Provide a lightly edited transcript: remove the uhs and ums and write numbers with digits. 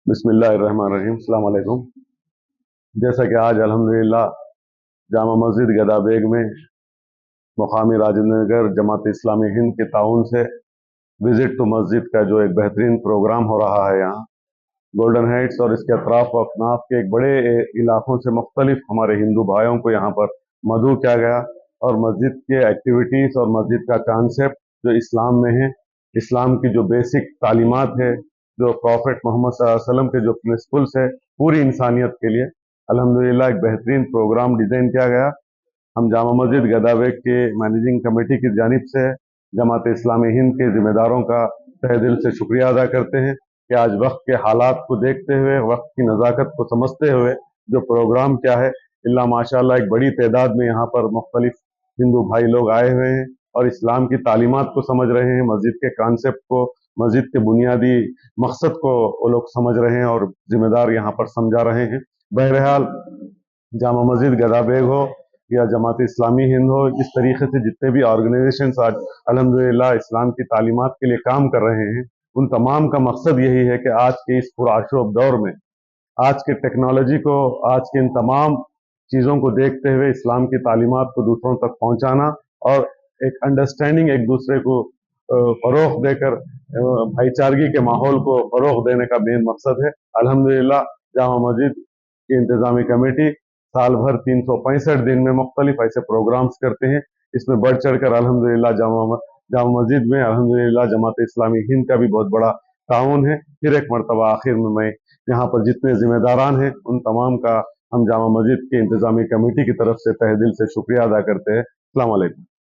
बिस्मिल्लाहिर्रहमानिर्रहीम, अस्सलाम वालेकुम। जैसा कि आज अल्हम्दुलिल्लाह जामा मस्जिद गदा बेग में मुकामी राजेंद्र नगर जमात इस्लामी हिंद के ताउन से विजिट टू मस्जिद का जो एक बेहतरीन प्रोग्राम हो रहा है यहाँ गोल्डन हाइट्स और इसके अतराफ व अफनाफ के एक बड़े इलाकों से मुख्तलिफ हमारे हिंदू भाइयों को यहाँ पर मदऊ किया गया और मस्जिद के एक्टिविटीज़ और मस्जिद का कॉन्सेप्ट जो इस्लाम में है, इस्लाम की जो बेसिक तालीमात है, जो प्रॉफिट मोहम्मद सल्लल्लाहु अलैहि वसल्लम के जो प्रिंसिपल्स है पूरी इंसानियत के लिए, अल्हम्दुलिल्लाह एक बेहतरीन प्रोग्राम डिज़ाइन किया गया। हम जामा मस्जिद गदाबेग के मैनेजिंग कमेटी की जानिब से जमात इस्लामी हिंद के ज़िम्मेदारों का तहे दिल से शुक्रिया अदा करते हैं कि आज वक्त के हालात को देखते हुए, वक्त की नज़ाकत को समझते हुए जो प्रोग्राम क्या है, इल्ला माशाअल्लाह एक बड़ी तादाद में यहाँ पर मुख्तलिफ हिंदू भाई लोग आए हुए हैं और इस्लाम की तालीमात को समझ रहे हैं, मस्जिद के कॉन्सेप्ट को, मस्जिद के बुनियादी मकसद को वो लोग समझ रहे हैं और ज़िम्मेदार यहाँ पर समझा रहे हैं। बहरहाल जामा मस्जिद गदाबेग हो या जमात इस्लामी हिंद हो, इस तरीके से जितने भी ऑर्गेनाइजेशंस आज अल्हम्दुलिल्लाह इस्लाम की तालीमात के लिए काम कर रहे हैं, उन तमाम का मकसद यही है कि आज के इस पुरआशूब दौर में, आज के टेक्नोलॉजी को, आज के इन तमाम चीज़ों को देखते हुए इस्लाम की तालीमात को दूसरों तक पहुँचाना और एक अंडरस्टैंडिंग एक दूसरे को फ़रोग़ देकर भाईचारगी के माहौल को फ़रोग़ देने का मेन मकसद है। अल्हम्दुलिल्लाह जामा मस्जिद की इंतज़ामी कमेटी साल भर 365 दिन में मुख्तलिफ ऐसे प्रोग्राम्स करते हैं। इसमें बढ़ चढ़ कर अल्हम्दुलिल्लाह जामा मस्जिद में अल्हम्दुलिल्लाह जमात इस्लामी हिंद का भी बहुत बड़ा ताउन है। फिर एक मरतबा आखिर में मैं यहाँ पर जितने ज़िम्मेदारान हैं उन तमाम का हम जामा मस्जिद के इंतज़ामी कमेटी की तरफ से तहे दिल से शुक्रिया अदा करते हैं। अस्सलाम वालेकुम।